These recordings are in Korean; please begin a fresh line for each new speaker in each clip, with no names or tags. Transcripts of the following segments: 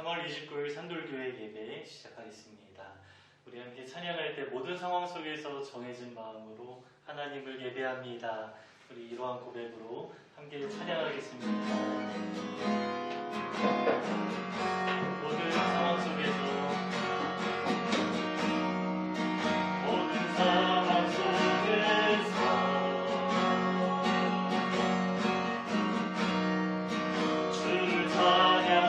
3월 29일 산돌교회 예배 시작하겠습니다. 우리 함께 찬양할 때 모든 상황 속에서 정해진 마음으로 하나님을 예배합니다. 우리 이러한 고백으로 함께 찬양하겠습니다. 모든 상황 속에서
Oh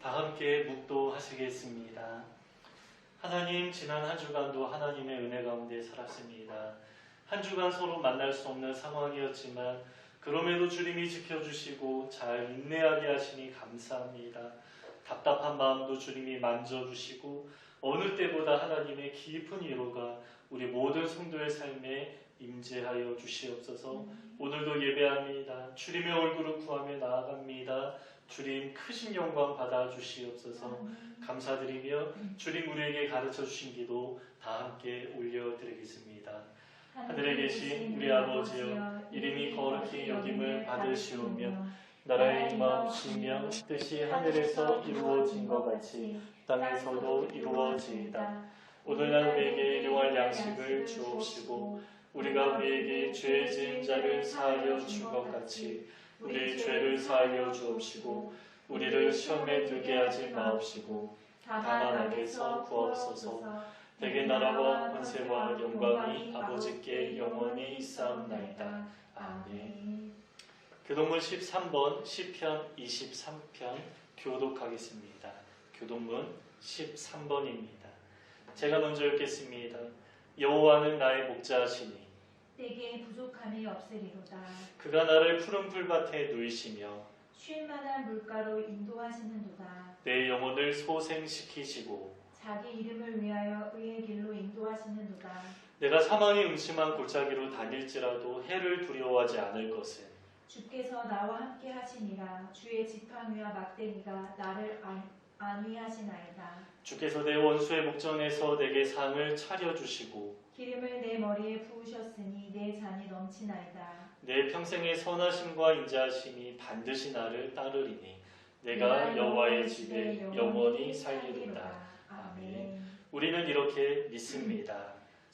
다 함께 묵도하시겠습니다. 하나님, 지난 한 주간도 하나님의 은혜 가운데 살았습니다. 한 주간 서로 만날 수 없는 상황이었지만 그럼에도 주님이 지켜주시고 잘 인내하게 하시니 감사합니다. 답답한 마음도 주님이 만져주시고 어느 때보다 하나님의 깊은 위로가 우리 모든 성도의 삶에 임재하여 주시옵소서. 오늘도 예배합니다. 주님의 얼굴을 구하며 나아갑니다. 주님 크신 영광 받아 주시옵소서. 감사드리며 주님 우리에게 가르쳐 주신 기도 다 함께 올려드리겠습니다. 하늘에 계신 우리 아버지여, 이름이 거룩히 여김을 받으시오며 나라의 임하옵시며 뜻이 하늘에서 이루어진 것 같이 땅에서도 이루어지이다. 오늘날 우리에게 일용할 양식을 주옵시고 우리가 우리에게 죄 지은 자를 사하여 준 것 같이 우리의 죄를 사하여 주옵시고 우리를 시험에 들게 하지 마옵시고 다만 악에서 구하옵소서. 대개 나라와 권세와 영광이 아버지께 영원히 있사옵나이다. 아멘. 교동문 13번 시편 23편 교독하겠습니다. 교동문 13번입니다. 제가 먼저 읽겠습니다. 여호와는 나의 목자시니
내게 부족함이 없으리로다.
그가 나를 푸른 풀밭에 누이시며
쉴 만한 물가로 인도하시는도다.
내 영혼을 소생시키시고
자기 이름을 위하여 의의 길로 인도하시는도다.
내가 사망의 음침한 골짜기로 다닐지라도 해를 두려워하지 않을 것은
주께서 나와 함께 하시니라. 주의 지팡이와 막대기가 나를 안위하시나이다.
주께서 내 원수의 목전에서 내게 상을 차려주시고
기름을 내 머리에 부으셨으니 내 잔이 넘치나이다.
내 평생의 선하심과 인자하심이 반드시 나를 따르리니 내가 여호와의 집에 영원히 살리리다. 아멘. 우리는 이렇게 믿습니다.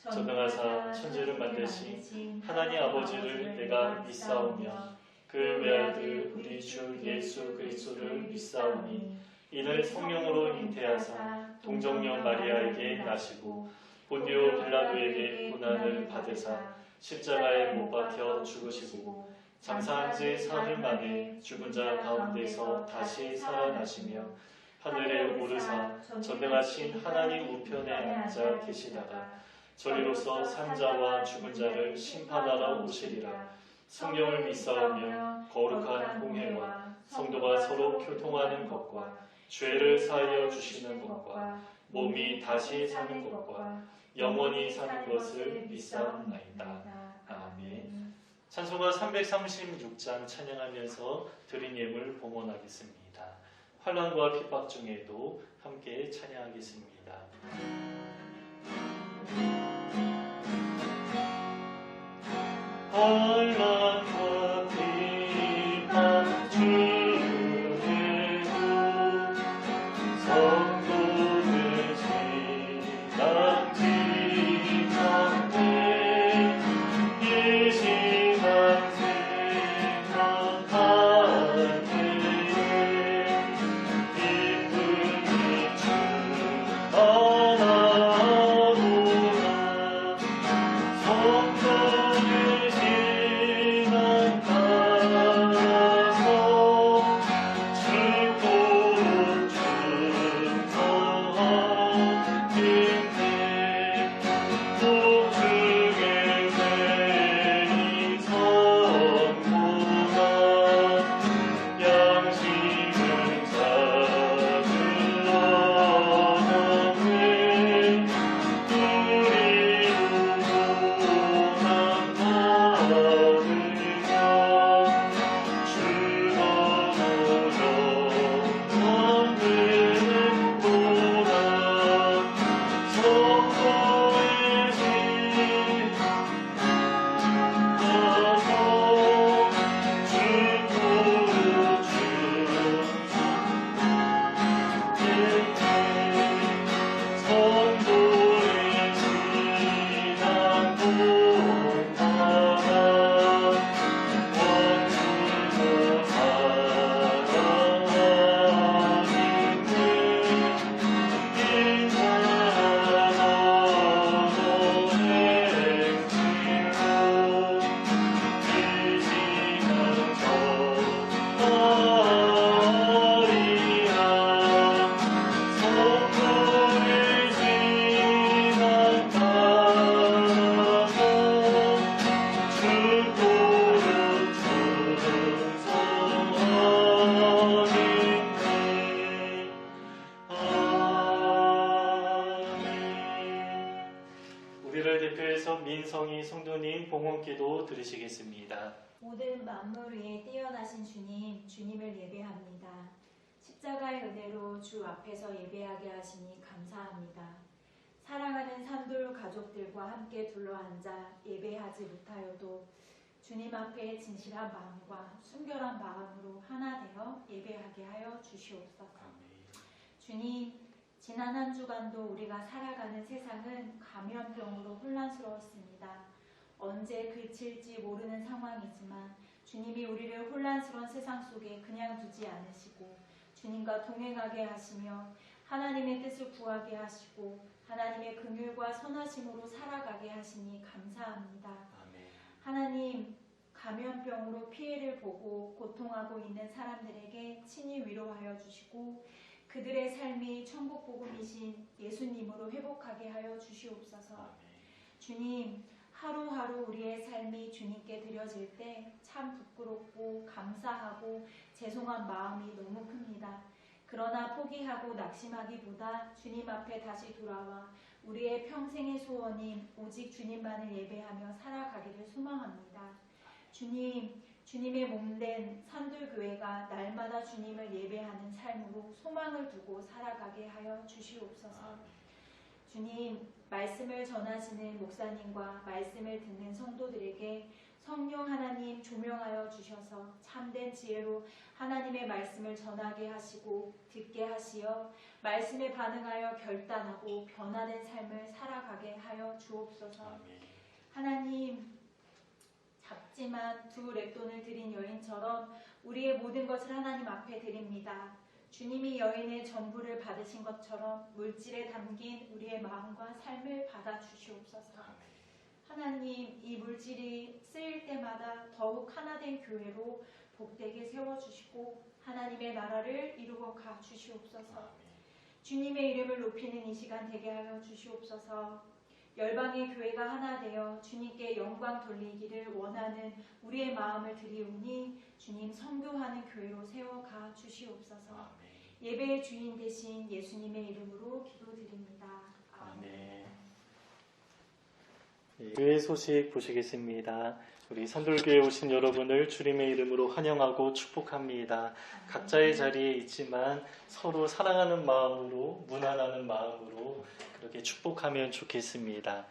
전능하사 천지를 만드신 하나님 아버지를 내가 믿사오며 그 외아들 우리 주 예수 그리스도를 믿사오니 이는 성령으로 잉태하사 동정녀 마리아에게 나시고 본디오 빌라도에게 고난을 받으사 십자가에 못 박혀 죽으시고 장사한 지 사흘 만에 죽은 자 가운데서 다시 살아나시며 하늘에 오르사 전능하신 하나님 우편에 앉아 계시다가 저리로서 산자와 죽은 자를 심판하러 오시리라. 성령을 믿사오며 거룩한 공회와 성도가 서로 교통하는 것과 죄를 사하여 주시는 것과 몸이 다시 사는 것과 영원히 사는 것을 믿사옵나이다. 아멘. 찬송가 336장 찬양하면서 드린 예물 봉헌하겠습니다. 환난과 핍박 중에도 함께 찬양하겠습니다. 환난과 핍박 중에도 성도는 신앙 지켰네. 이 신앙 생각할 때에 기쁨이 충만하도다. 성도는 신앙 따라서 죽도록 충성하도다. 대표해서 민성희 성도님 봉헌기도 드리시겠습니다.
모든 만물 위에 뛰어나신 주님, 주님을 예배합니다. 십자가의 은혜로 주 앞에서 예배하게 하시니 감사합니다. 사랑하는 산돌 가족들과 함께 둘러앉아 예배하지 못하여도 주님 앞에 진실한 마음과 순결한 마음으로 하나 되어 예배하게 하여 주시옵소서. 주님, 지난 한 주간도 우리가 살아가는 세상은 감염병으로 혼란스러웠습니다. 언제 그칠지 모르는 상황이지만 주님이 우리를 혼란스러운 세상 속에 그냥 두지 않으시고 주님과 동행하게 하시며 하나님의 뜻을 구하게 하시고 하나님의 긍휼과 선하심으로 살아가게 하시니 감사합니다. 하나님, 감염병으로 피해를 보고 고통하고 있는 사람들에게 친히 위로하여 주시고 그들의 삶이 천국 복음이신 예수님으로 회복하게 하여 주시옵소서. 주님, 하루하루 우리의 삶이 주님께 드려질 때 참 부끄럽고 감사하고 죄송한 마음이 너무 큽니다. 그러나 포기하고 낙심하기보다 주님 앞에 다시 돌아와 우리의 평생의 소원인 오직 주님만을 예배하며 살아가기를 소망합니다. 주님, 주님의 몸된 산돌교회가 날마다 주님을 예배하는 삶으로 소망을 두고 살아가게 하여 주시옵소서. 주님, 말씀을 전하시는 목사님과 말씀을 듣는 성도들에게 성령 하나님 조명하여 주셔서 참된 지혜로 하나님의 말씀을 전하게 하시고 듣게 하시어 말씀에 반응하여 결단하고 변화된 삶을 살아가게 하여 주옵소서. 하나님, 작지만 두 렉돈을 드린 여인처럼 우리의 모든 것을 하나님 앞에 드립니다. 주님이 여인의 전부를 받으신 것처럼 물질에 담긴 우리의 마음과 삶을 받아 주시옵소서. 하나님, 이 물질이 쓰일 때마다 더욱 하나된 교회로 복되게 세워주시고 하나님의 나라를 이루어 가 주시옵소서. 주님의 이름을 높이는 이 시간 되게 하여 주시옵소서. 열방의 교회가 하나 되어 주님께 영광 돌리기를 원하는 우리의 마음을 드리오니 주님 선교하는 교회로 세워가 주시옵소서. 예배의 주인 되신 예수님의 이름으로 기도드립니다. 아멘.
교회 소식 보시겠습니다. 우리 산돌교회에 오신 여러분을 주님의 이름으로 환영하고 축복합니다. 각자의 자리에 있지만 서로 사랑하는 마음으로, 무난하는 마음으로 그렇게 축복하면 좋겠습니다.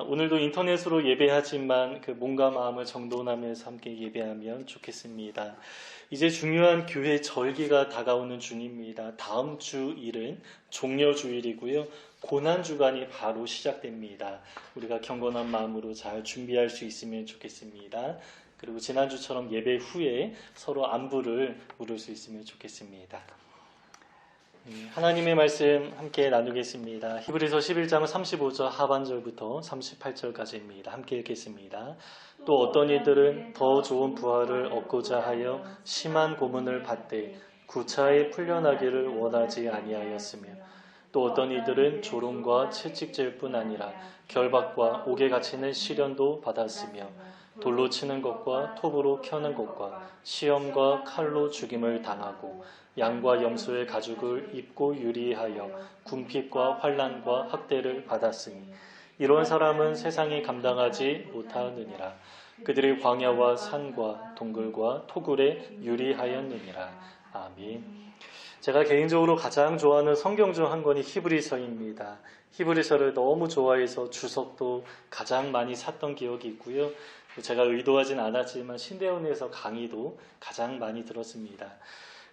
오늘도 인터넷으로 예배하지만 그 몸과 마음을 정돈하면서 함께 예배하면 좋겠습니다. 이제 중요한 교회 절기가 다가오는 중입니다. 다음 주 일은 종려주일이고요. 고난주간이 바로 시작됩니다. 우리가 경건한 마음으로 잘 준비할 수 있으면 좋겠습니다. 그리고 지난주처럼 예배 후에 서로 안부를 물을 수 있으면 좋겠습니다. 하나님의 말씀 함께 나누겠습니다. 히브리서 11장 35절 하반절부터 38절까지입니다. 함께 읽겠습니다. 또 어떤 이들은 더 좋은 부활을 얻고자 하여 심한 고문을 받되 구차에 풀려나기를 원하지 아니하였으며 또 어떤 이들은 조롱과 채찍질 뿐 아니라 결박과 옥에 갇히는 시련도 받았으며 돌로 치는 것과 톱으로 켜는 것과 시험과 칼로 죽임을 당하고 양과 염소의 가죽을 입고 유리하여 궁핍과 환난과 학대를 받았으니 이런 사람은 세상이 감당하지 못하느니라. 그들이 광야와 산과 동굴과 토굴에 유리하였느니라. 아멘. 제가 개인적으로 가장 좋아하는 성경 중 한 권이 히브리서입니다. 히브리서를 너무 좋아해서 주석도 가장 많이 샀던 기억이 있고요. 제가 의도하진 않았지만 신대원에서 강의도 가장 많이 들었습니다.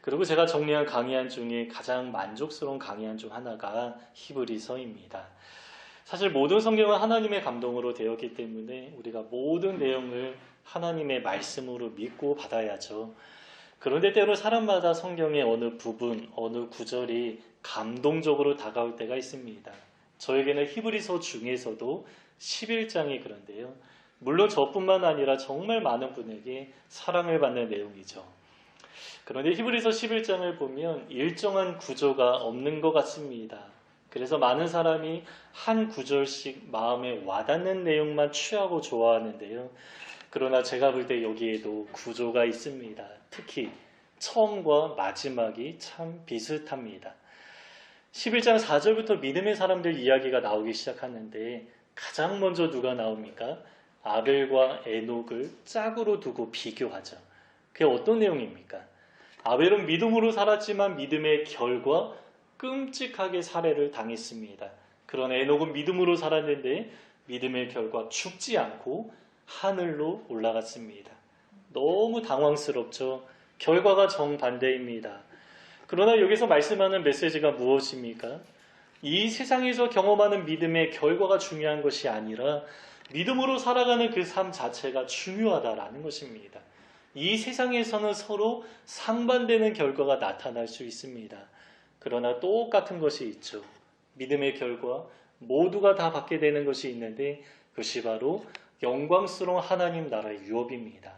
그리고 제가 정리한 강의안 중에 가장 만족스러운 강의안 중 하나가 히브리서입니다. 사실 모든 성경은 하나님의 감동으로 되었기 때문에 우리가 모든 내용을 하나님의 말씀으로 믿고 받아야죠. 그런데 때로 사람마다 성경의 어느 부분, 어느 구절이 감동적으로 다가올 때가 있습니다. 저에게는 히브리서 중에서도 11장이 그런데요. 물론 저뿐만 아니라 정말 많은 분에게 사랑을 받는 내용이죠. 그런데 히브리서 11장을 보면 일정한 구조가 없는 것 같습니다. 그래서 많은 사람이 한 구절씩 마음에 와닿는 내용만 취하고 좋아하는데요. 그러나 제가 볼 때 여기에도 구조가 있습니다. 특히 처음과 마지막이 참 비슷합니다. 11장 4절부터 믿음의 사람들 이야기가 나오기 시작하는데 가장 먼저 누가 나옵니까? 아벨과 에녹을 짝으로 두고 비교하죠. 그게 어떤 내용입니까? 아벨은 믿음으로 살았지만 믿음의 결과 끔찍하게 살해를 당했습니다. 그러나 에녹은 믿음으로 살았는데 믿음의 결과 죽지 않고 하늘로 올라갔습니다. 너무 당황스럽죠. 결과가 정반대입니다. 그러나 여기서 말씀하는 메시지가 무엇입니까? 이 세상에서 경험하는 믿음의 결과가 중요한 것이 아니라 믿음으로 살아가는 그 삶 자체가 중요하다라는 것입니다. 이 세상에서는 서로 상반되는 결과가 나타날 수 있습니다. 그러나 똑같은 것이 있죠. 믿음의 결과 모두가 다 받게 되는 것이 있는데 그것이 바로 영광스러운 하나님 나라의 유업입니다.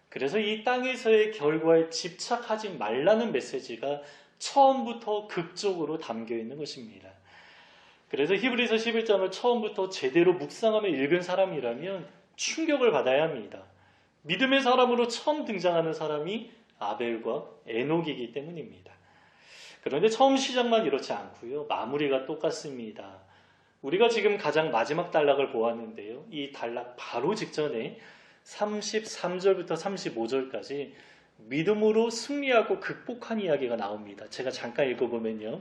그래서 이 땅에서의 결과에 집착하지 말라는 메시지가 처음부터 극적으로 담겨 있는 것입니다. 그래서 히브리서 11장을 처음부터 제대로 묵상하며 읽은 사람이라면 충격을 받아야 합니다. 믿음의 사람으로 처음 등장하는 사람이 아벨과 에녹이기 때문입니다. 그런데 처음 시작만 이렇지 않고요. 마무리가 똑같습니다. 우리가 지금 가장 마지막 단락을 보았는데요. 이 단락 바로 직전에 33절부터 35절까지 믿음으로 승리하고 극복한 이야기가 나옵니다. 제가 잠깐 읽어보면요.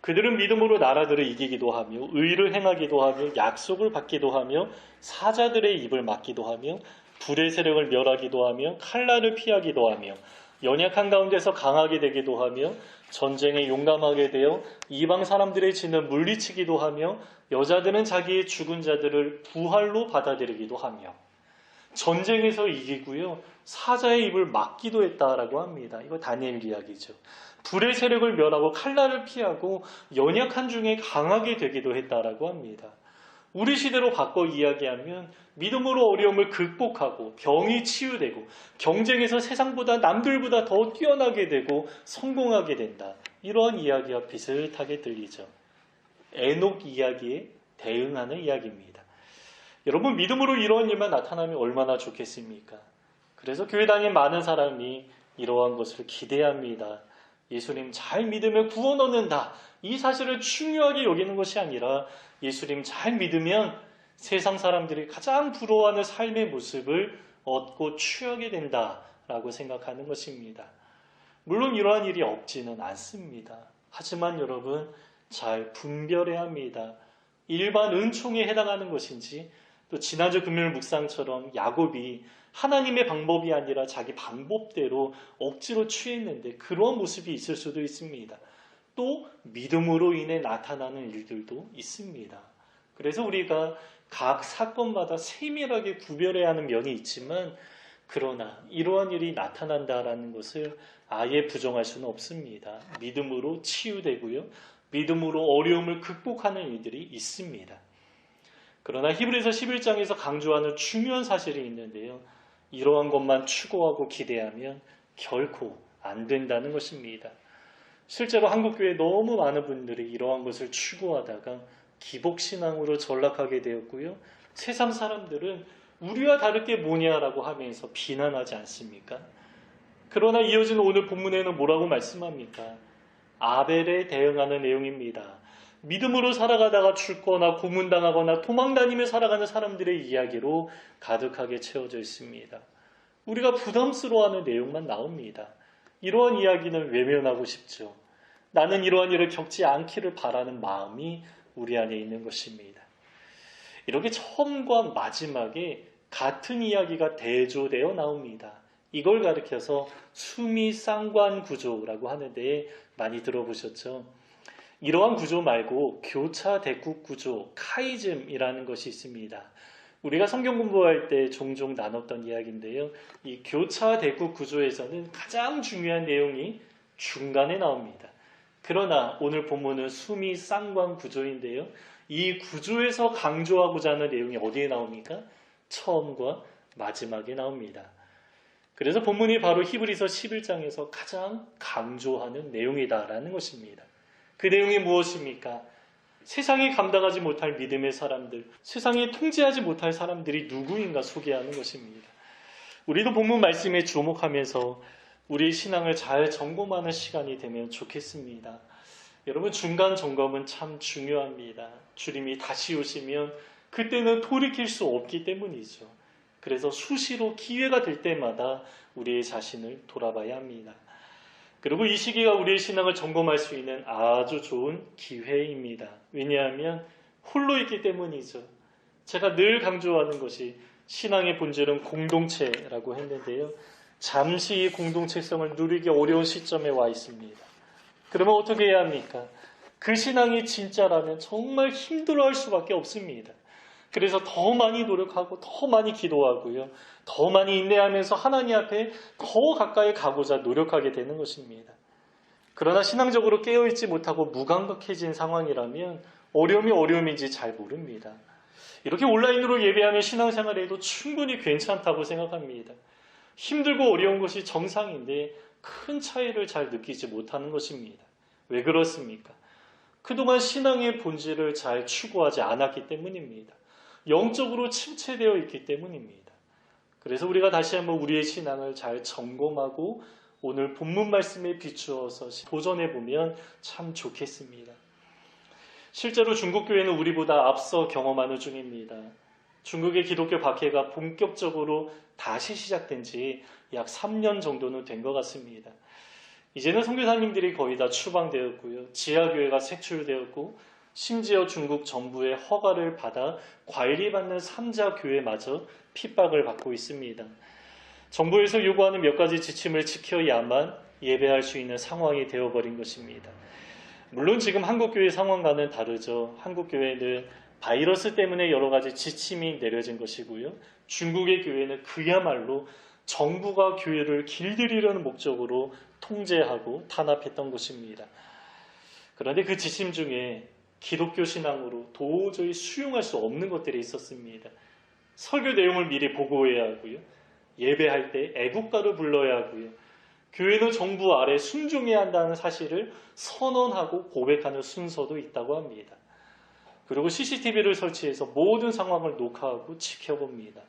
그들은 믿음으로 나라들을 이기기도 하며 의를 행하기도 하며 약속을 받기도 하며 사자들의 입을 막기도 하며 불의 세력을 멸하기도 하며 칼날을 피하기도 하며 연약한 가운데서 강하게 되기도 하며 전쟁에 용감하게 되어 이방 사람들의 진을 물리치기도 하며 여자들은 자기의 죽은 자들을 부활로 받아들이기도 하며 전쟁에서 이기고요. 사자의 입을 막기도 했다라고 합니다. 이거 다니엘 이야기죠. 불의 세력을 멸하고 칼날을 피하고 연약한 중에 강하게 되기도 했다라고 합니다. 우리 시대로 바꿔 이야기하면 믿음으로 어려움을 극복하고 병이 치유되고 경쟁에서 세상보다 남들보다 더 뛰어나게 되고 성공하게 된다. 이러한 이야기와 비슷하게 들리죠. 에녹 이야기에 대응하는 이야기입니다. 여러분 믿음으로 이러한 일만 나타나면 얼마나 좋겠습니까? 그래서 교회 다니는 많은 사람이 이러한 것을 기대합니다. 예수님 잘 믿으면 구원 얻는다. 이 사실을 중요하게 여기는 것이 아니라 예수님 잘 믿으면 세상 사람들이 가장 부러워하는 삶의 모습을 얻고 취하게 된다라고 생각하는 것입니다. 물론 이러한 일이 없지는 않습니다. 하지만 여러분 잘 분별해야 합니다. 일반 은총에 해당하는 것인지 또 지난주 금요일 묵상처럼 야곱이 하나님의 방법이 아니라 자기 방법대로 억지로 취했는데 그런 모습이 있을 수도 있습니다. 또 믿음으로 인해 나타나는 일들도 있습니다. 그래서 우리가 각 사건마다 세밀하게 구별해야 하는 면이 있지만 그러나 이러한 일이 나타난다라는 것을 아예 부정할 수는 없습니다. 믿음으로 치유되고요. 믿음으로 어려움을 극복하는 일들이 있습니다. 그러나 히브리서 11장에서 강조하는 중요한 사실이 있는데요. 이러한 것만 추구하고 기대하면 결코 안 된다는 것입니다. 실제로 한국교회에 너무 많은 분들이 이러한 것을 추구하다가 기복신앙으로 전락하게 되었고요. 세상 사람들은 우리와 다를 게 뭐냐라고 하면서 비난하지 않습니까? 그러나 이어지는 오늘 본문에는 뭐라고 말씀합니까? 아벨에 대응하는 내용입니다. 믿음으로 살아가다가 죽거나 고문당하거나 도망다니며 살아가는 사람들의 이야기로 가득하게 채워져 있습니다. 우리가 부담스러워하는 내용만 나옵니다. 이러한 이야기는 외면하고 싶죠. 나는 이러한 일을 겪지 않기를 바라는 마음이 우리 안에 있는 것입니다. 이렇게 처음과 마지막에 같은 이야기가 대조되어 나옵니다. 이걸 가리켜서 수미쌍관 구조라고 하는데 많이 들어보셨죠? 이러한 구조 말고 교차 대국 구조, 카이즘이라는 것이 있습니다. 우리가 성경 공부할 때 종종 나눴던 이야기인데요. 이 교차 대국 구조에서는 가장 중요한 내용이 중간에 나옵니다. 그러나 오늘 본문은 수미쌍관 구조인데요. 이 구조에서 강조하고자 하는 내용이 어디에 나옵니까? 처음과 마지막에 나옵니다. 그래서 본문이 바로 히브리서 11장에서 가장 강조하는 내용이다라는 것입니다. 그 내용이 무엇입니까? 세상이 감당하지 못할 믿음의 사람들, 세상이 통제하지 못할 사람들이 누구인가 소개하는 것입니다. 우리도 본문 말씀에 주목하면서 우리의 신앙을 잘 점검하는 시간이 되면 좋겠습니다. 여러분 중간 점검은 참 중요합니다. 주님이 다시 오시면 그때는 돌이킬 수 없기 때문이죠. 그래서 수시로 기회가 될 때마다 우리의 자신을 돌아봐야 합니다. 그리고 이 시기가 우리의 신앙을 점검할 수 있는 아주 좋은 기회입니다. 왜냐하면 홀로 있기 때문이죠. 제가 늘 강조하는 것이 신앙의 본질은 공동체라고 했는데요. 잠시 이 공동체성을 누리기 어려운 시점에 와 있습니다. 그러면 어떻게 해야 합니까? 그 신앙이 진짜라면 정말 힘들어할 수밖에 없습니다. 그래서 더 많이 노력하고 더 많이 기도하고요. 더 많이 인내하면서 하나님 앞에 더 가까이 가고자 노력하게 되는 것입니다. 그러나 신앙적으로 깨어있지 못하고 무감각해진 상황이라면 어려움이 어려움인지 잘 모릅니다. 이렇게 온라인으로 예배하는 신앙생활에도 충분히 괜찮다고 생각합니다. 힘들고 어려운 것이 정상인데 큰 차이를 잘 느끼지 못하는 것입니다. 왜 그렇습니까? 그동안 신앙의 본질을 잘 추구하지 않았기 때문입니다. 영적으로 침체되어 있기 때문입니다. 그래서 우리가 다시 한번 우리의 신앙을 잘 점검하고 오늘 본문 말씀에 비추어서 도전해 보면 참 좋겠습니다. 실제로 중국 교회는 우리보다 앞서 경험하는 중입니다. 중국의 기독교 박해가 본격적으로 다시 시작된 지 약 3년 정도는 된 것 같습니다. 이제는 선교사님들이 거의 다 추방되었고요. 지하교회가 색출되었고 심지어 중국 정부의 허가를 받아 관리받는 3자 교회마저 핍박을 받고 있습니다. 정부에서 요구하는 몇 가지 지침을 지켜야만 예배할 수 있는 상황이 되어버린 것입니다. 물론 지금 한국교회 상황과는 다르죠. 한국교회는 바이러스 때문에 여러 가지 지침이 내려진 것이고요. 중국의 교회는 그야말로 정부가 교회를 길들이려는 목적으로 통제하고 탄압했던 것입니다. 그런데 그 지침 중에 기독교 신앙으로 도저히 수용할 수 없는 것들이 있었습니다. 설교 내용을 미리 보고해야 하고요. 예배할 때 애국가를 불러야 하고요. 교회는 정부 아래 순종해야 한다는 사실을 선언하고 고백하는 순서도 있다고 합니다. 그리고 CCTV를 설치해서 모든 상황을 녹화하고 지켜봅니다.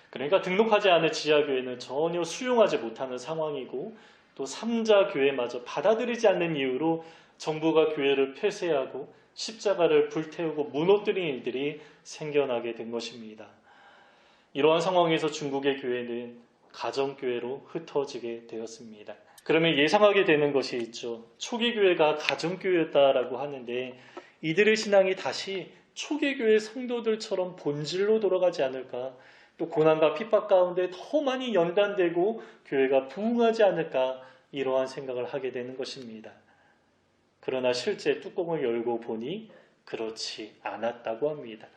그러니까 등록하지 않은 지하교회는 전혀 수용하지 못하는 상황이고 또 3자 교회마저 받아들이지 않는 이유로 정부가 교회를 폐쇄하고 십자가를 불태우고 무너뜨린 일들이 생겨나게 된 것입니다. 이러한 상황에서 중국의 교회는 가정교회로 흩어지게 되었습니다. 그러면 예상하게 되는 것이 있죠. 초기 교회가 가정교회였다라고 하는데 이들의 신앙이 다시 초기 교회 성도들처럼 본질로 돌아가지 않을까, 또 고난과 핍박 가운데 더 많이 연단되고 교회가 부흥하지 않을까, 이러한 생각을 하게 되는 것입니다. 그러나 실제 뚜껑을 열고 보니 그렇지 않았다고 합니다.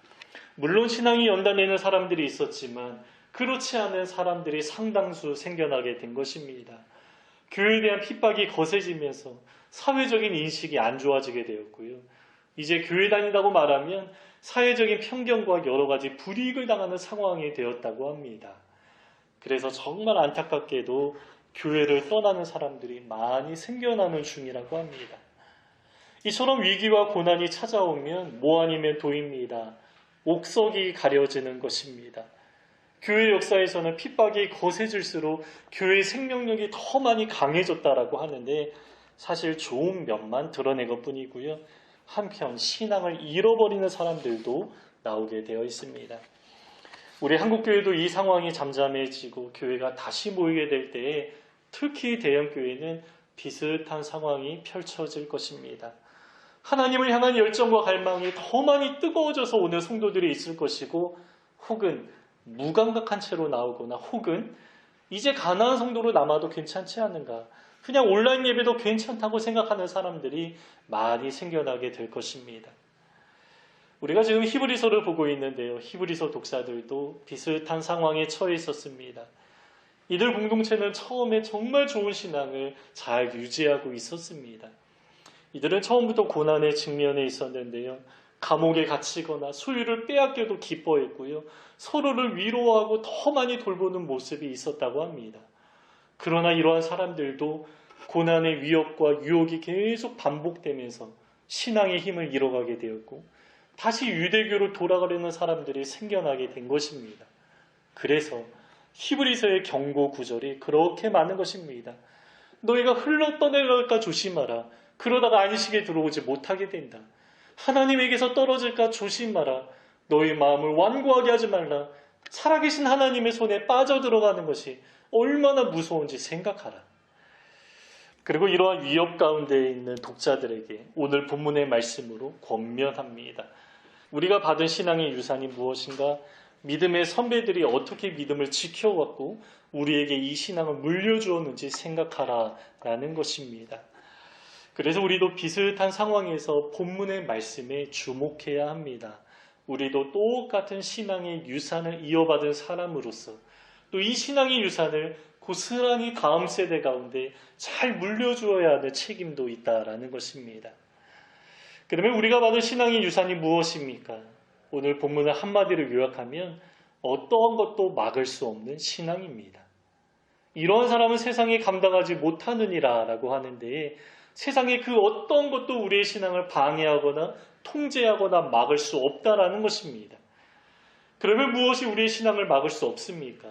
물론 신앙이 연단되는 사람들이 있었지만 그렇지 않은 사람들이 상당수 생겨나게 된 것입니다. 교회에 대한 핍박이 거세지면서 사회적인 인식이 안 좋아지게 되었고요. 이제 교회 다닌다고 말하면 사회적인 편견과 여러 가지 불이익을 당하는 상황이 되었다고 합니다. 그래서 정말 안타깝게도 교회를 떠나는 사람들이 많이 생겨나는 중이라고 합니다. 이처럼 위기와 고난이 찾아오면 뭐 아니면 도입니다. 옥석이 가려지는 것입니다. 교회 역사에서는 핍박이 거세질수록 교회의 생명력이 더 많이 강해졌다라고 하는데 사실 좋은 면만 드러낸 것뿐이고요. 한편 신앙을 잃어버리는 사람들도 나오게 되어 있습니다. 우리 한국교회도 이 상황이 잠잠해지고 교회가 다시 모이게 될 때에 특히 대형교회는 비슷한 상황이 펼쳐질 것입니다. 하나님을 향한 열정과 갈망이 더 많이 뜨거워져서 오는 성도들이 있을 것이고 혹은 무감각한 채로 나오거나 혹은 이제 가나안 성도로 남아도 괜찮지 않은가, 그냥 온라인 예배도 괜찮다고 생각하는 사람들이 많이 생겨나게 될 것입니다. 우리가 지금 히브리서를 보고 있는데요. 히브리서 독자들도 비슷한 상황에 처해 있었습니다. 이들 공동체는 처음에 정말 좋은 신앙을 잘 유지하고 있었습니다. 이들은 처음부터 고난에 직면해 있었는데요. 감옥에 갇히거나 소유를 빼앗겨도 기뻐했고요. 서로를 위로하고 더 많이 돌보는 모습이 있었다고 합니다. 그러나 이러한 사람들도 고난의 위협과 유혹이 계속 반복되면서 신앙의 힘을 잃어가게 되었고 다시 유대교로 돌아가려는 사람들이 생겨나게 된 것입니다. 그래서 히브리서의 경고 구절이 그렇게 많은 것입니다. 너희가 흘러 떠내려갈까 조심하라. 그러다가 안식에 들어오지 못하게 된다. 하나님에게서 떨어질까 조심하라. 너희 마음을 완고하게 하지 말라. 살아계신 하나님의 손에 빠져들어가는 것이 얼마나 무서운지 생각하라. 그리고 이러한 위협 가운데 있는 독자들에게 오늘 본문의 말씀으로 권면합니다. 우리가 받은 신앙의 유산이 무엇인가? 믿음의 선배들이 어떻게 믿음을 지켜왔고 우리에게 이 신앙을 물려주었는지 생각하라라는 것입니다. 그래서 우리도 비슷한 상황에서 본문의 말씀에 주목해야 합니다. 우리도 똑같은 신앙의 유산을 이어받은 사람으로서 또 이 신앙의 유산을 고스란히 다음 세대 가운데 잘 물려주어야 하는 책임도 있다라는 것입니다. 그러면 우리가 받은 신앙의 유산이 무엇입니까? 오늘 본문을 한마디로 요약하면 어떠한 것도 막을 수 없는 신앙입니다. 이러한 사람은 세상에 감당하지 못하느니라 라고 하는데 세상에 그 어떤 것도 우리의 신앙을 방해하거나 통제하거나 막을 수 없다라는 것입니다. 그러면 무엇이 우리의 신앙을 막을 수 없습니까?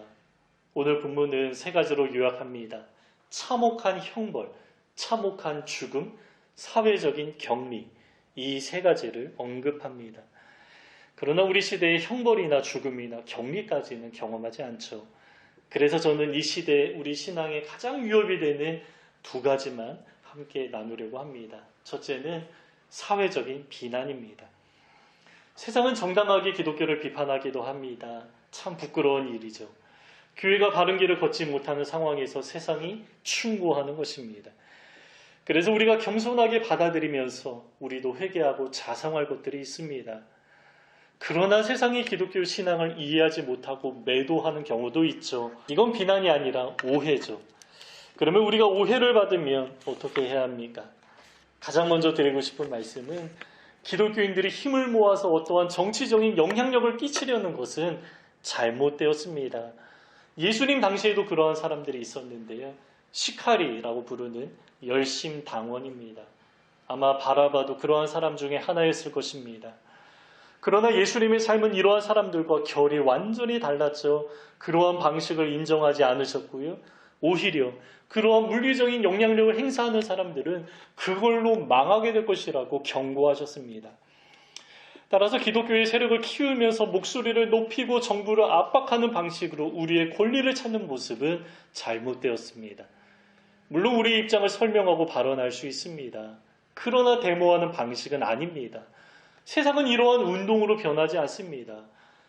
오늘 본문은 세 가지로 요약합니다. 참혹한 형벌, 참혹한 죽음, 사회적인 격리, 이 세 가지를 언급합니다. 그러나 우리 시대의 형벌이나 죽음이나 격리까지는 경험하지 않죠. 그래서 저는 이 시대에 우리 신앙에 가장 위협이 되는 두 가지만 함께 나누려고 합니다. 첫째는 사회적인 비난입니다. 세상은 정당하게 기독교를 비판하기도 합니다. 참 부끄러운 일이죠. 교회가 바른 길을 걷지 못하는 상황에서 세상이 충고하는 것입니다. 그래서 우리가 겸손하게 받아들이면서 우리도 회개하고 자성할 것들이 있습니다. 그러나 세상이 기독교 신앙을 이해하지 못하고 매도하는 경우도 있죠. 이건 비난이 아니라 오해죠. 그러면 우리가 오해를 받으면 어떻게 해야 합니까? 가장 먼저 드리고 싶은 말씀은 기독교인들이 힘을 모아서 어떠한 정치적인 영향력을 끼치려는 것은 잘못되었습니다. 예수님 당시에도 그러한 사람들이 있었는데요. 시카리라고 부르는 열심당원입니다. 아마 바라바도 그러한 사람 중에 하나였을 것입니다. 그러나 예수님의 삶은 이러한 사람들과 결이 완전히 달랐죠. 그러한 방식을 인정하지 않으셨고요. 오히려 그러한 물리적인 영향력을 행사하는 사람들은 그걸로 망하게 될 것이라고 경고하셨습니다. 따라서 기독교의 세력을 키우면서 목소리를 높이고 정부를 압박하는 방식으로 우리의 권리를 찾는 모습은 잘못되었습니다. 물론 우리의 입장을 설명하고 발언할 수 있습니다. 그러나 데모하는 방식은 아닙니다. 세상은 이러한 운동으로 변하지 않습니다.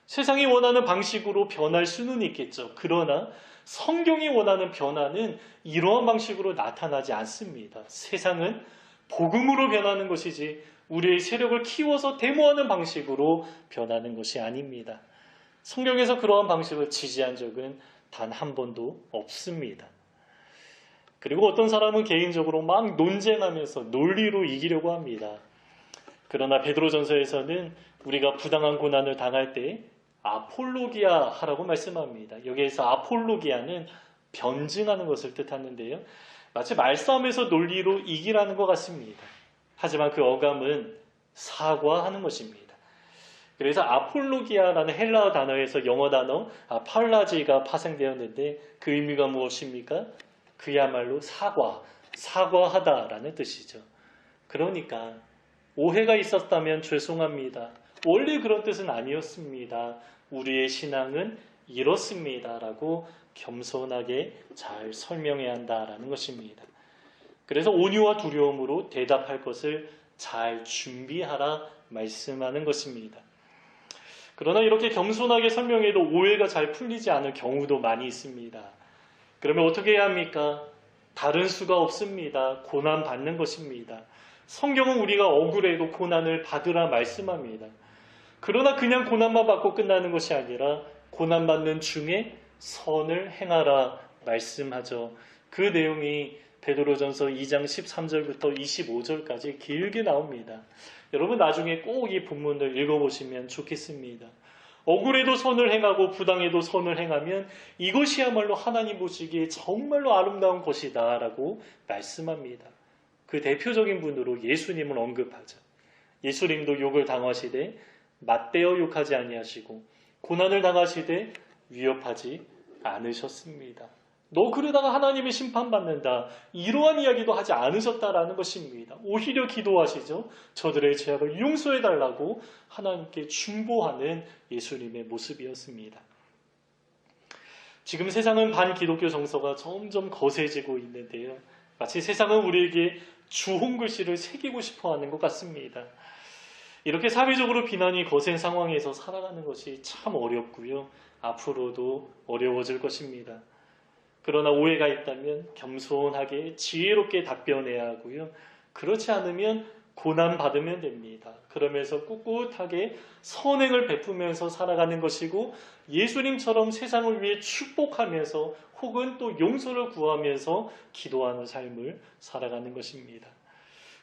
세상이 원하는 방식으로 변할 수는 있겠죠. 그러나 성경이 원하는 변화는 이러한 방식으로 나타나지 않습니다. 세상은 복음으로 변하는 것이지 우리의 세력을 키워서 데모하는 방식으로 변하는 것이 아닙니다. 성경에서 그러한 방식을 지지한 적은 단 한 번도 없습니다. 그리고 어떤 사람은 개인적으로 막 논쟁하면서 논리로 이기려고 합니다. 그러나 베드로전서에서는 우리가 부당한 고난을 당할 때 아폴로기아 하라고 말씀합니다. 여기에서 아폴로기아는 변증하는 것을 뜻하는데요. 마치 말싸움에서 논리로 이기라는 것 같습니다. 하지만 그 어감은 사과하는 것입니다. 그래서 아폴로기아라는 헬라어 단어에서 영어 단어 팔라지가 파생되었는데 그 의미가 무엇입니까? 그야말로 사과하다라는 뜻이죠. 그러니까 오해가 있었다면 죄송합니다. 원래 그런 뜻은 아니었습니다. 우리의 신앙은 이렇습니다. 라고 겸손하게 잘 설명해야 한다라는 것입니다. 그래서 온유와 두려움으로 대답할 것을 잘 준비하라 말씀하는 것입니다. 그러나 이렇게 겸손하게 설명해도 오해가 잘 풀리지 않을 경우도 많이 있습니다. 그러면 어떻게 해야 합니까? 다른 수가 없습니다. 고난 받는 것입니다. 성경은 우리가 억울해도 고난을 받으라 말씀합니다. 그러나 그냥 고난만 받고 끝나는 것이 아니라 고난받는 중에 선을 행하라 말씀하죠. 그 내용이 베드로전서 2장 13절부터 25절까지 길게 나옵니다. 여러분 나중에 꼭 이 본문을 읽어보시면 좋겠습니다. 억울해도 선을 행하고 부당해도 선을 행하면 이것이야말로 하나님 보시기에 정말로 아름다운 것이다 라고 말씀합니다. 그 대표적인 분으로 예수님을 언급하죠. 예수님도 욕을 당하시되 맞대어 욕하지 아니하시고 고난을 당하시되 위협하지 않으셨습니다.
너 그러다가 하나님의 심판받는다. 이러한 이야기도 하지 않으셨다라는 것입니다. 오히려 기도하시죠. 저들의 죄악을 용서해달라고 하나님께 중보하는 예수님의 모습이었습니다. 지금 세상은 반기독교 정서가 점점 거세지고 있는데요. 마치 세상은 우리에게 주홍글씨를 새기고 싶어하는 것 같습니다. 이렇게 사회적으로 비난이 거센 상황에서 살아가는 것이 참 어렵고요. 앞으로도 어려워질 것입니다. 그러나 오해가 있다면 겸손하게 지혜롭게 답변해야 하고요. 그렇지 않으면 고난받으면 됩니다. 그러면서 꿋꿋하게 선행을 베푸면서 살아가는 것이고 예수님처럼 세상을 위해 축복하면서 혹은 또 용서를 구하면서 기도하는 삶을 살아가는 것입니다.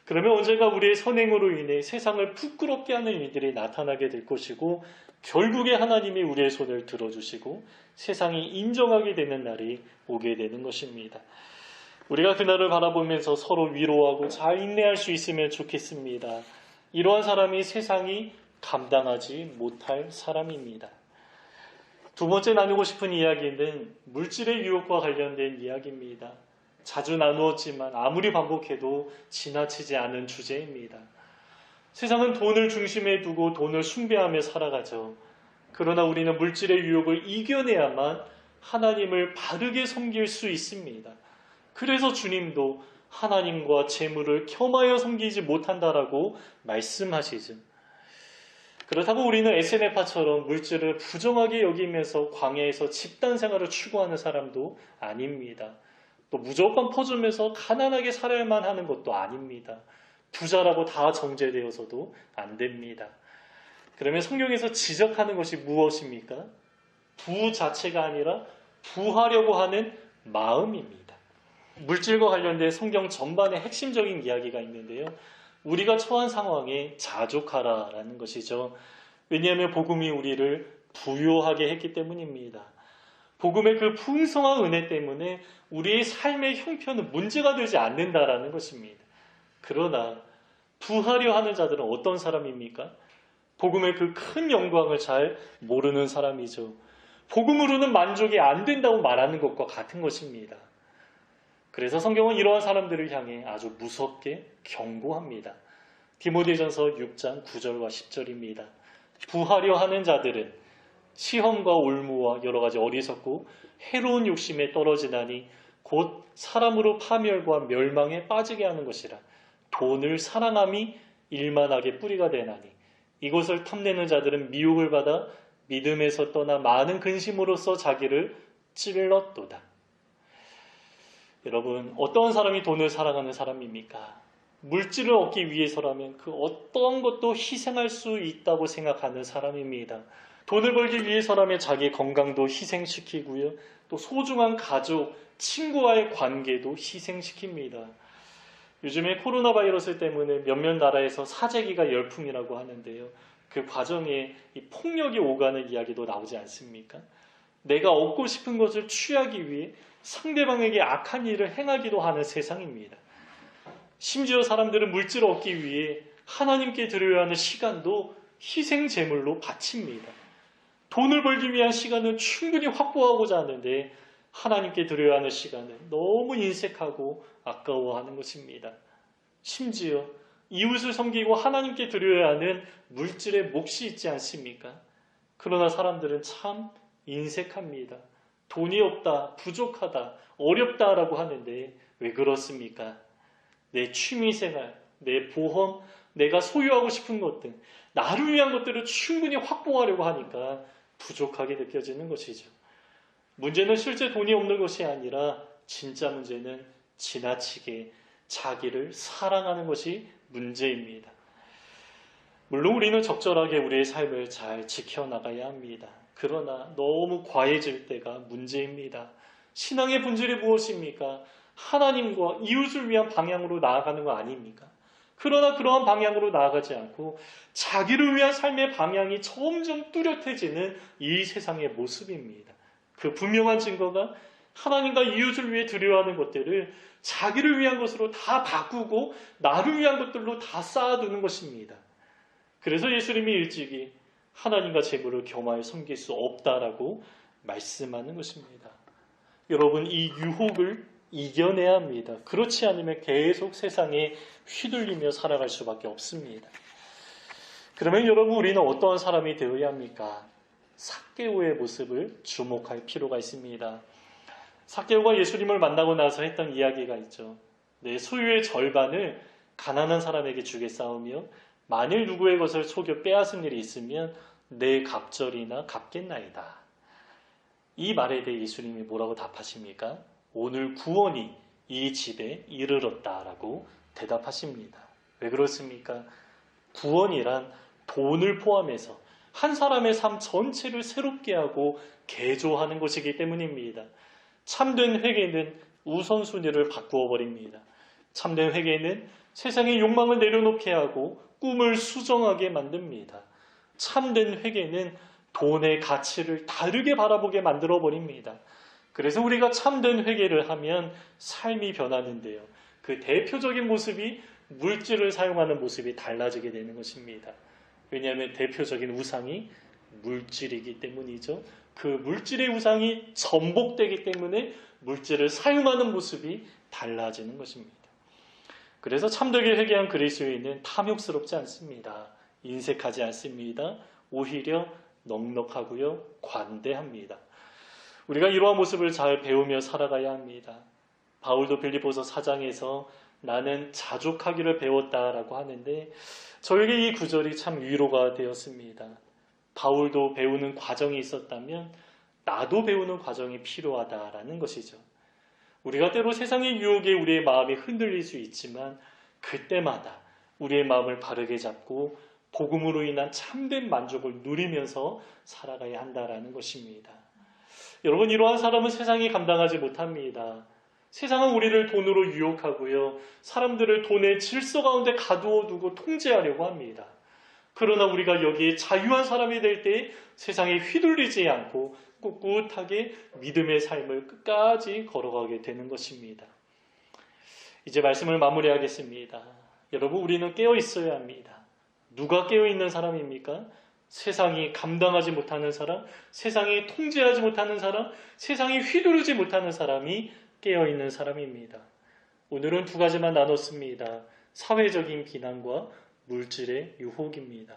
그러면 언젠가 우리의 선행으로 인해 세상을 부끄럽게 하는 일들이 나타나게 될 것이고 결국에 하나님이 우리의 손을 들어주시고 세상이 인정하게 되는 날이 오게 되는 것입니다. 우리가 그날을 바라보면서 서로 위로하고 잘 인내할 수 있으면 좋겠습니다. 이러한 사람이 세상이 감당하지 못할 사람입니다. 두 번째 나누고 싶은 이야기는 물질의 유혹과 관련된 이야기입니다. 자주 나누었지만 아무리 반복해도 지나치지 않은 주제입니다. 세상은 돈을 중심에 두고 돈을 숭배하며 살아가죠. 그러나 우리는 물질의 유혹을 이겨내야만 하나님을 바르게 섬길 수 있습니다. 그래서 주님도 하나님과 재물을 겸하여 섬기지 못한다라고 말씀하시죠. 그렇다고 우리는 에세네파처럼 물질을 부정하게 여기면서 광야에서 집단 생활을 추구하는 사람도 아닙니다. 또 무조건 퍼주면서 가난하게 살아야만 하는 것도 아닙니다. 부자라고 다 정죄되어서도 안 됩니다. 그러면 성경에서 지적하는 것이 무엇입니까? 부 자체가 아니라 부하려고 하는 마음입니다. 물질과 관련된 성경 전반의 핵심적인 이야기가 있는데요. 우리가 처한 상황에 자족하라라는 것이죠. 왜냐하면 복음이 우리를 부요하게 했기 때문입니다. 복음의 그 풍성한 은혜 때문에 우리의 삶의 형편은 문제가 되지 않는다라는 것입니다. 그러나 부하려 하는 자들은 어떤 사람입니까? 복음의 그 큰 영광을 잘 모르는 사람이죠. 복음으로는 만족이 안 된다고 말하는 것과 같은 것입니다. 그래서 성경은 이러한 사람들을 향해 아주 무섭게 경고합니다. 디모데전서 6장 9절과 10절입니다. 부하려 하는 자들은 시험과 올무와 여러 가지 어리석고 해로운 욕심에 떨어지나니 곧 사람으로 파멸과 멸망에 빠지게 하는 것이라. 돈을 사랑함이 일만하게 뿌리가 되나니 이것을 탐내는 자들은 미혹을 받아 믿음에서 떠나 많은 근심으로써 자기를 찔렀도다. 여러분, 어떤 사람이 돈을 사랑하는 사람입니까? 물질을 얻기 위해서라면 그 어떤 것도 희생할 수 있다고 생각하는 사람입니다. 돈을 벌기 위해서라면 자기 건강도 희생시키고요. 또 소중한 가족, 친구와의 관계도 희생시킵니다. 요즘에 코로나 바이러스 때문에 몇몇 나라에서 사재기가 열풍이라고 하는데요. 그 과정에 이 폭력이 오가는 이야기도 나오지 않습니까? 내가 얻고 싶은 것을 취하기 위해 상대방에게 악한 일을 행하기도 하는 세상입니다. 심지어 사람들은 물질을 얻기 위해 하나님께 드려야 하는 시간도 희생 제물로 바칩니다. 돈을 벌기 위한 시간은 충분히 확보하고자 하는데 하나님께 드려야 하는 시간은 너무 인색하고 아까워하는 것입니다. 심지어 이웃을 섬기고 하나님께 드려야 하는 물질의 몫이 있지 않습니까? 그러나 사람들은 참 인색합니다. 돈이 없다, 부족하다, 어렵다라고 하는데 왜 그렇습니까? 내 취미생활, 내 보험, 내가 소유하고 싶은 것들, 나를 위한 것들을 충분히 확보하려고 하니까 부족하게 느껴지는 것이죠. 문제는 실제 돈이 없는 것이 아니라 진짜 문제는 지나치게 자기를 사랑하는 것이 문제입니다. 물론 우리는 적절하게 우리의 삶을 잘 지켜나가야 합니다. 그러나 너무 과해질 때가 문제입니다. 신앙의 본질이 무엇입니까? 하나님과 이웃을 위한 방향으로 나아가는 거 아닙니까? 그러나 그러한 방향으로 나아가지 않고 자기를 위한 삶의 방향이 점점 뚜렷해지는 이 세상의 모습입니다. 그 분명한 증거가 하나님과 이웃을 위해 드려야 하는 것들을 자기를 위한 것으로 다 바꾸고 나를 위한 것들로 다 쌓아두는 것입니다. 그래서 예수님이 일찍이 하나님과 재물을 겸하여 섬길 수 없다라고 말씀하는 것입니다. 여러분 이 유혹을 이겨내야 합니다. 그렇지 않으면 계속 세상에 휘둘리며 살아갈 수밖에 없습니다. 그러면 여러분 우리는 어떠한 사람이 되어야 합니까? 삭개오의 모습을 주목할 필요가 있습니다. 삭개오가 예수님을 만나고 나서 했던 이야기가 있죠. 내 소유의 절반을 가난한 사람에게 주겠사오며 만일 누구의 것을 속여 빼앗은 일이 있으면 내 갑절이나 갚겠나이다. 이 말에 대해 예수님이 뭐라고 답하십니까? 오늘 구원이 이 집에 이르렀다라고 대답하십니다. 왜 그렇습니까? 구원이란 돈을 포함해서 한 사람의 삶 전체를 새롭게 하고 개조하는 것이기 때문입니다. 참된 회개는 우선순위를 바꾸어 버립니다. 참된 회개는 세상의 욕망을 내려놓게 하고 꿈을 수정하게 만듭니다. 참된 회개는 돈의 가치를 다르게 바라보게 만들어 버립니다. 그래서 우리가 참된 회개를 하면 삶이 변하는데요. 그 대표적인 모습이 물질을 사용하는 모습이 달라지게 되는 것입니다. 왜냐하면 대표적인 우상이 물질이기 때문이죠. 그 물질의 우상이 전복되기 때문에 물질을 사용하는 모습이 달라지는 것입니다. 그래서 참되게 회개한 그리스도인은 탐욕스럽지 않습니다. 인색하지 않습니다. 오히려 넉넉하고요, 관대합니다. 우리가 이러한 모습을 잘 배우며 살아가야 합니다. 바울도 빌립보서 4장에서 나는 자족하기를 배웠다라고 하는데 저에게 이 구절이 참 위로가 되었습니다. 바울도 배우는 과정이 있었다면 나도 배우는 과정이 필요하다라는 것이죠. 우리가 때로 세상의 유혹에 우리의 마음이 흔들릴 수 있지만 그때마다 우리의 마음을 바르게 잡고 복음으로 인한 참된 만족을 누리면서 살아가야 한다라는 것입니다. 여러분 이러한 사람은 세상이 감당하지 못합니다. 세상은 우리를 돈으로 유혹하고요. 사람들을 돈의 질서 가운데 가두어 두고 통제하려고 합니다. 그러나 우리가 여기에 자유한 사람이 될 때 세상에 휘둘리지 않고 꿋꿋하게 믿음의 삶을 끝까지 걸어가게 되는 것입니다. 이제 말씀을 마무리하겠습니다. 여러분 우리는 깨어 있어야 합니다. 누가 깨어 있는 사람입니까? 세상이 감당하지 못하는 사람, 세상이 통제하지 못하는 사람, 세상이 휘두르지 못하는 사람이 깨어있는 사람입니다. 오늘은 두 가지만 나눴습니다. 사회적인 비난과 물질의 유혹입니다.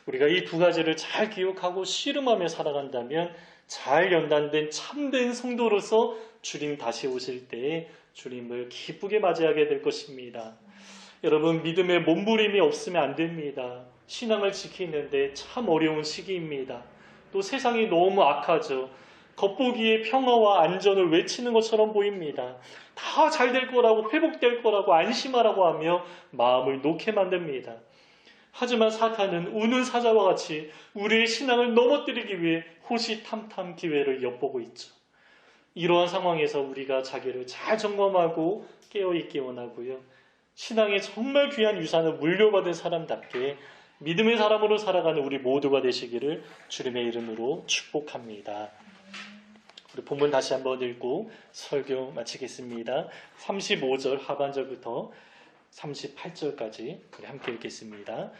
우리가 이 두 가지를 잘 기억하고 씨름하며 살아간다면 잘 연단된 참된 성도로서 주님 다시 오실 때에 주님을 기쁘게 맞이하게 될 것입니다. 여러분 믿음의 몸부림이 없으면 안 됩니다. 신앙을 지키는데 참 어려운 시기입니다. 또 세상이 너무 악하죠. 겉보기에 평화와 안전을 외치는 것처럼 보입니다. 다 잘 될 거라고 회복될 거라고 안심하라고 하며 마음을 놓게 만듭니다. 하지만 사탄은 우는 사자와 같이 우리의 신앙을 넘어뜨리기 위해 호시탐탐 기회를 엿보고 있죠. 이러한 상황에서 우리가 자기를 잘 점검하고 깨어있기 원하고요. 신앙의 정말 귀한 유산을 물려받은 사람답게 믿음의 사람으로 살아가는 우리 모두가 되시기를 주님의 이름으로 축복합니다. 우리 본문 다시 한번 읽고 설교 마치겠습니다. 35절 하반절부터 38절까지 우리 함께 읽겠습니다.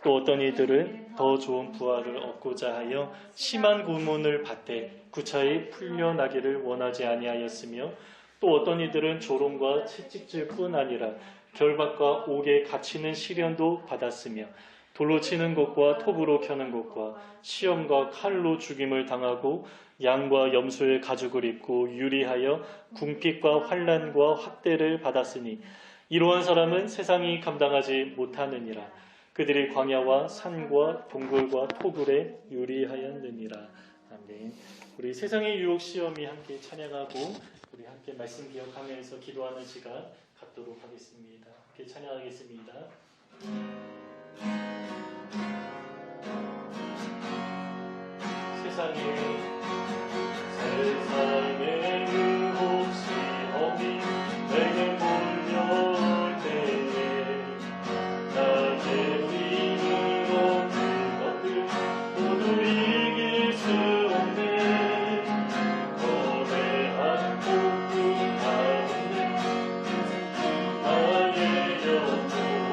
또 어떤 이들은 더 좋은 부활을 얻고자 하여 심한 고문을 받되 구차히 풀려나기를 원하지 아니하였으며 또 어떤 이들은 조롱과 채찍질 뿐 아니라 결박과 옥에 갇히는 시련도 받았으며 돌로 치는 것과 톱으로 켜는 것과 시험과 칼로 죽임을 당하고 양과 염소의 가죽을 입고 유리하여 궁핍과 환난과 학대를 받았으니 이러한 사람은 세상이 감당하지 못하느니라. 그들이 광야와 산과 동굴과 토굴에 유리하였느니라. 아멘. 우리 세상의 유혹 시험이 함께 찬양하고 우리 함께 말씀 기억하면서 기도하는 시간 갖도록 하겠습니다. 함께 찬양하겠습니다. 세상의 유혹 시험이 내게 몰려올 때에 나의 힘으로 그것들 모두 이길 수 없네. 거대한 폭풍 가운데 나의 영혼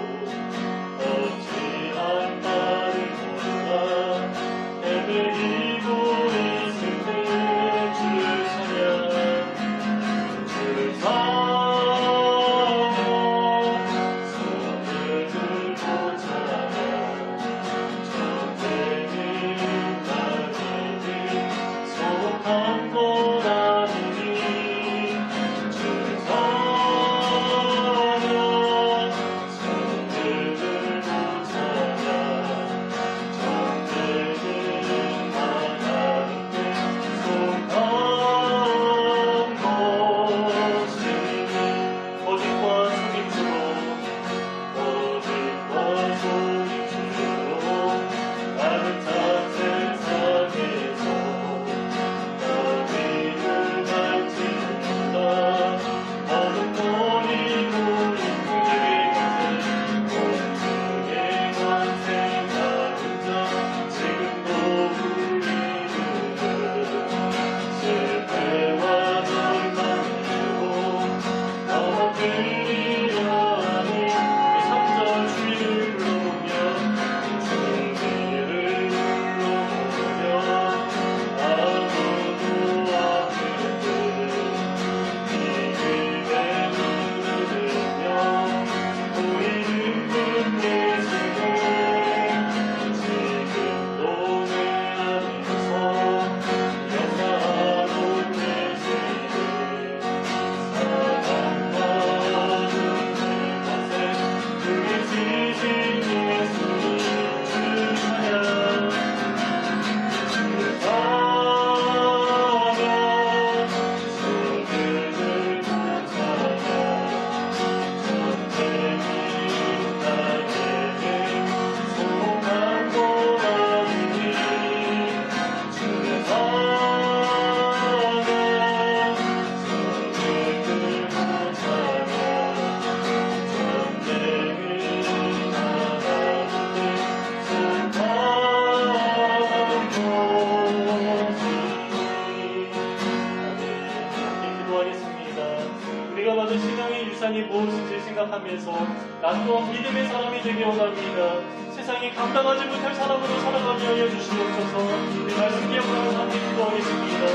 하면서 나 또한 믿음의 사람이 되기 원합니다. 세상이 감당하지 못할 사람으로 살아가게 하여 주시옵소서. 내 말씀 기억하는 함께 기도하겠습니다.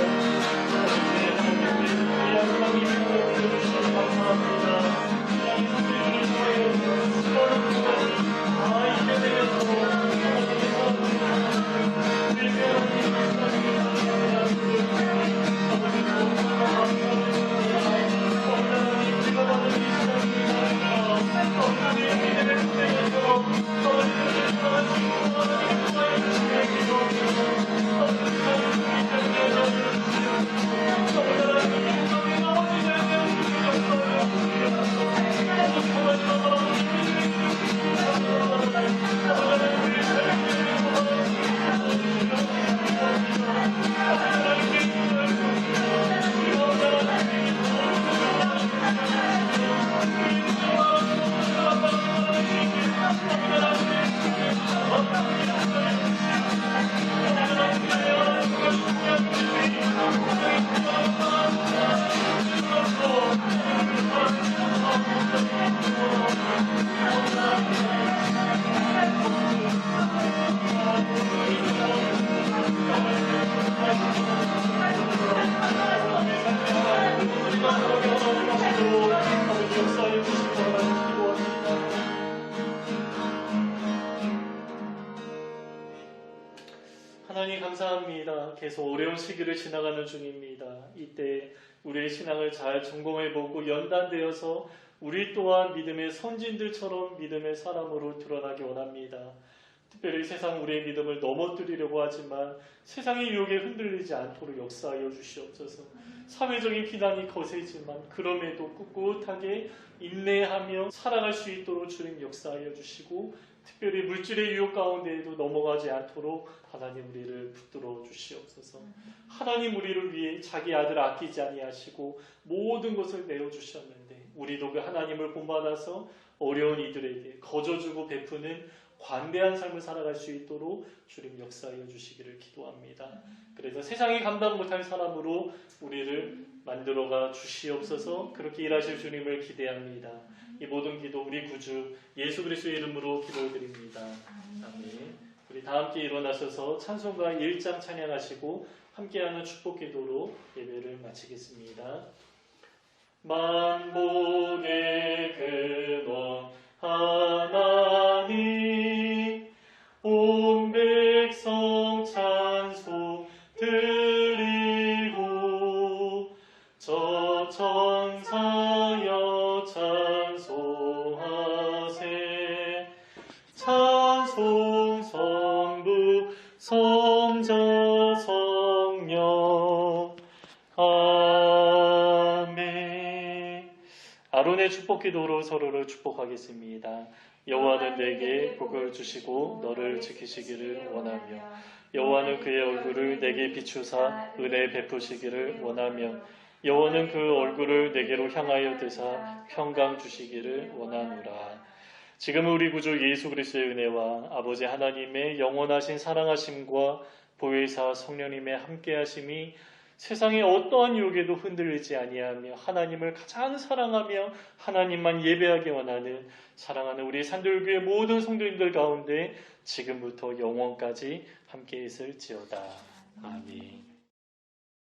하나님의 믿음을 빌려주시니 감사합니다. 하나님 성령님을 통하여 수많은 분들이 이때 되면서 하나님의 사람들을 하나님 감사합니다. 계속 어려운 시기를 지나가는 중입니다. 이때 우리의 신앙을 잘 점검해보고 연단되어서 우리 또한 믿음의 선진들처럼 믿음의 사람으로 드러나기 원합니다. 특별히 세상 우리의 믿음을 넘어뜨리려고 하지만 세상의 유혹에 흔들리지 않도록 역사하여 주시옵소서. 사회적인 비난이 거세지만 그럼에도 꿋꿋하게 인내하며 살아갈 수 있도록 주님 역사하여 주시고, 특별히 물질의 유혹 가운데에도 넘어가지 않도록 하나님 우리를 붙들어 주시옵소서. 하나님 우리를 위해 자기 아들 아끼지 아니하시고 모든 것을 내어주셨는데 우리도 그 하나님을 본받아서 어려운 이들에게 거저주고 베푸는 관대한 삶을 살아갈 수 있도록 주님 역사하여 주시기를 기도합니다. 그래서 세상이 감당 못할 사람으로 우리를 만들어가 주시옵소서. 그렇게 일하실 주님을 기대합니다. 이 모든 기도 우리 구주 예수 그리스도의 이름으로 기도드립니다. 아멘. 우리 다 함께 일어나셔서 찬송가 1장 찬양하시고 함께하는 축복 기도로 예배를 마치겠습니다. 만복의 근원 하나님, 온 백성 찬송 드리고 저 천사여 찬송하세. 찬송 성부 성자 성령. 아멘. 아론의 축복 기도로 서로를 축복하겠습니다. 여호와는 내게 복을 주시고 너를 지키시기를 원하며, 여호와는 그의 얼굴을 내게 비추사 은혜 베푸시기를 원하며, 여호와는 그 얼굴을 내게로 향하여 드사 평강 주시기를 원하노라. 지금 우리 구주 예수 그리스도의 은혜와 아버지 하나님의 영원하신 사랑하심과 보혜사 성령님의 함께하심이 세상의 어떠한 유혹에도 흔들리지 아니하며 하나님을 가장 사랑하며 하나님만 예배하기 원하는 사랑하는 우리 산들교회 모든 성도님들 가운데 지금부터 영원까지 함께 있을지어다. 아멘.